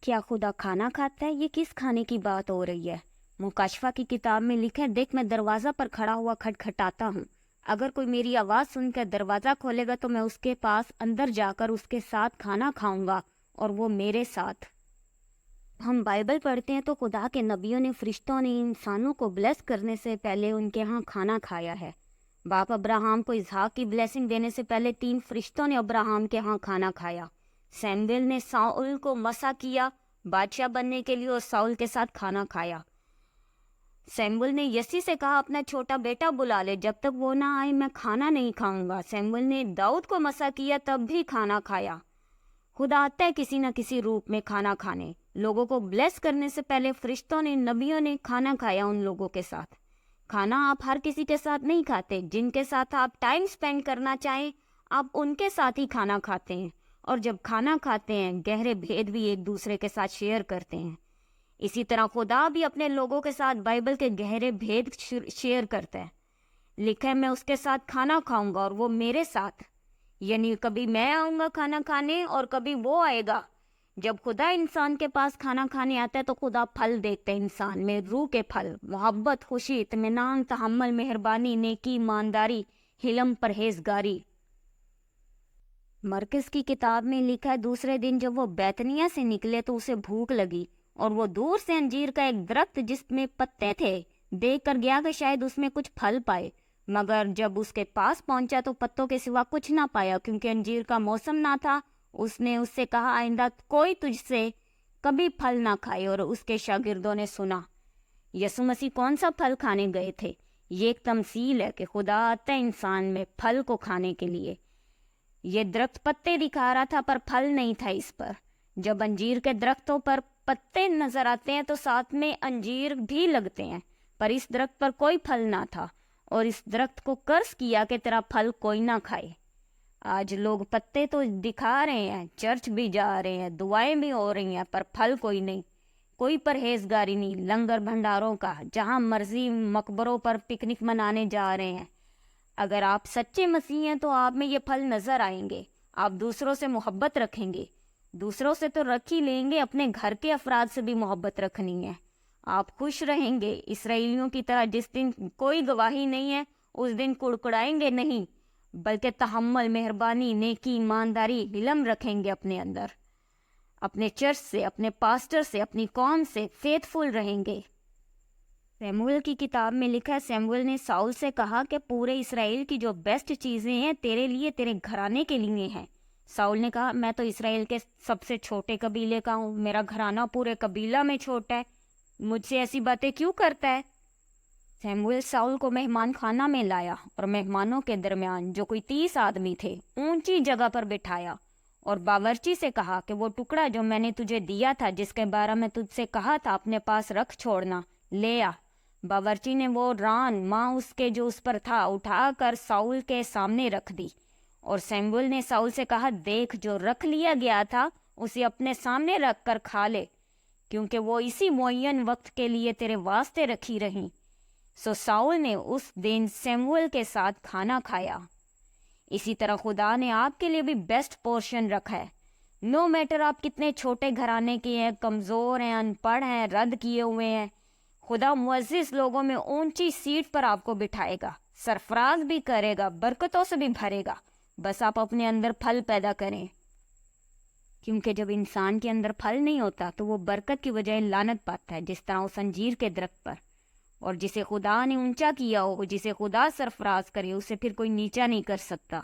کیا خدا کھانا کھاتا ہے؟ یہ کس کھانے کی بات ہو رہی ہے؟ مکاشفہ کی کتاب میں لکھا ہے، دیکھ میں دروازہ پر کھڑا ہوا کھٹکھٹاتا ہوں، اگر کوئی میری آواز سن کر دروازہ کھولے گا تو میں اس کے پاس اندر جا کر اس کے ساتھ کھانا کھاؤں گا اور وہ میرے ساتھ۔ ہم بائبل پڑھتے ہیں تو خدا کے نبیوں نے، فرشتوں نے انسانوں کو بلیس کرنے سے پہلے ان کے ہاں کھانا کھایا ہے۔ باپ ابراہم کو اسحاق کی بلیسنگ دینے سے پہلے 3 فرشتوں نے ابراہم کے ہاں کھانا کھایا۔ سیموئیل نے ساؤل کو مسا کیا بادشاہ بننے کے لیے اور ساؤل کے ساتھ کھانا کھایا۔ سیموئیل نے یسی سے کہا اپنا چھوٹا بیٹا بلا لے، جب تک وہ نہ آئے میں کھانا نہیں کھاؤں گا۔ سیموئیل نے داؤد کو مسا کیا، تب بھی کھانا کھایا۔ خدا آتا ہے کسی نہ کسی روپ میں کھانا کھانے۔ لوگوں کو بلیس کرنے سے پہلے فرشتوں نے، نبیوں نے کھانا کھایا ان لوگوں کے ساتھ۔ کھانا آپ ہر کسی کے ساتھ نہیں کھاتے، جن کے ساتھ آپ ٹائم سپینڈ کرنا چاہیں آپ ان کے ساتھ ہی کھانا کھاتے ہیں، اور جب کھانا کھاتے ہیں گہرے بھید بھی ایک دوسرے کے ساتھ شیئر کرتے ہیں۔ اسی طرح خدا بھی اپنے لوگوں کے ساتھ بائبل کے گہرے بھید شیئر کرتا ہے۔ لکھا ہے میں اس کے ساتھ کھانا کھاؤں گا اور وہ میرے ساتھ، یعنی کبھی میں آؤں گا کھانا کھانے اور کبھی وہ آئے گا۔ جب خدا انسان کے پاس کھانا کھانے آتا ہے تو خدا پھل دیکھتا ہے انسان میں، روح کے پھل، محبت، خوشی، اطمینان، تحمل، مہربانی، نیکی، ایمانداری، حلم، پرہیزگاری۔ مرکز کی کتاب میں لکھا ہے دوسرے دن جب وہ بیتنیہ سے نکلے تو اسے بھوک لگی، اور وہ دور سے انجیر کا ایک درخت جس میں پتے تھے دیکھ کر گیا کہ شاید اس میں کچھ پھل پائے، مگر جب اس کے پاس پہنچا تو پتوں کے سوا کچھ نہ پایا، کیونکہ انجیر کا موسم نہ تھا۔ اس نے اس سے کہا آئندہ کوئی تجھ سے کبھی پھل نہ کھائے، اور اس کے شاگردوں نے سنا۔ یسوع مسیح کون سا پھل کھانے گئے تھے؟ یہ ایک تمثیل ہے کہ خدا آتا ہے انسان میں پھل کو کھانے کے لیے۔ یہ درخت پتے دکھا رہا تھا پر پھل نہیں تھا اس پر۔ جب انجیر کے درختوں پر پتے نظر آتے ہیں تو ساتھ میں انجیر بھی لگتے ہیں، پر اس درخت پر کوئی پھل نہ تھا، اور اس درخت کو کرس کیا کہ تیرا پھل کوئی نہ کھائے۔ آج لوگ پتے تو دکھا رہے ہیں، چرچ بھی جا رہے ہیں، دعائیں بھی ہو رہی ہیں، پر پھل کوئی نہیں، کوئی پرہیزگاری نہیں، لنگر بھنڈاروں کا جہاں مرضی، مقبروں پر پکنک منانے جا رہے ہیں۔ اگر آپ سچے مسیح ہیں تو آپ میں یہ پھل نظر آئیں گے۔ آپ دوسروں سے محبت رکھیں گے، دوسروں سے تو رکھ ہی لیں گے، اپنے گھر کے افراد سے بھی محبت رکھنی ہے۔ آپ خوش رہیں گے، اسرائیلیوں کی طرح جس دن کوئی گواہی نہیں ہے اس دن کڑکڑائیں گے نہیں، بلکہ تحمل، مہربانی، نیکی، ایمانداری، حلم رکھیں گے اپنے اندر۔ اپنے چرچ سے، اپنے پاسٹر سے، اپنی قوم سے فیتھفل رہیں گے۔ سیموئیل کی کتاب میں لکھا ہے سیموئیل نے ساؤل سے کہا کہ پورے اسرائیل کی جو بیسٹ چیزیں ہیں تیرے لیے، تیرے گھرانے کے لیے ہیں۔ ساؤل نے کہا میں تو اسرائیل کے سب سے چھوٹے قبیلے کا ہوں، میرا گھرانہ پورے قبیلہ میں چھوٹا ہے، مجھ سے ایسی باتیں کیوں کرتا ہے؟ سیموئیل ساؤل کو مہمان خانہ میں لایا اور مہمانوں کے درمیان جو کوئی 30 آدمی تھے اونچی جگہ پر بٹھایا، اور باورچی سے کہا کہ وہ ٹکڑا جو میں نے تجھے دیا تھا، جس کے بارے میں تجھ سے کہا تھا اپنے پاس رکھ چھوڑنا، لے آ۔ باورچی نے وہ ران ماں اس کے جو اس پر تھا اٹھا کر ساؤل کے سامنے رکھ دی، اور سیموئیل نے ساؤل سے کہا دیکھ جو رکھ لیا گیا تھا اسے اپنے سامنے رکھ کر کھا لے، کیونکہ وہ اسی معین وقت کے لیے تیرے واسطے رکھی رہیں۔ سو ساؤل نے اس دن سیموئیل کے ساتھ کھانا کھایا۔ اسی طرح خدا نے آپ کے لیے بھی بیسٹ پورشن رکھا ہے۔ نو میٹر آپ کتنے چھوٹے گھرانے کے ہیں، کمزور ہیں، ان پڑھ ہیں، رد کیے ہوئے ہیں، خدا معزز لوگوں میں اونچی سیٹ پر آپ کو بٹھائے گا، سرفراز بھی کرے گا، برکتوں سے بھی بھرے گا، بس آپ اپنے اندر پھل پیدا کریں۔ کیونکہ جب انسان کے اندر پھل نہیں ہوتا تو وہ برکت کی بجائے لعنت پاتا ہے، جس طرح اس انجیر کے درخت پر۔ اور جسے خدا نے اونچا کیا ہو، جسے خدا سرفراز کرے، اسے پھر کوئی نیچا نہیں کر سکتا۔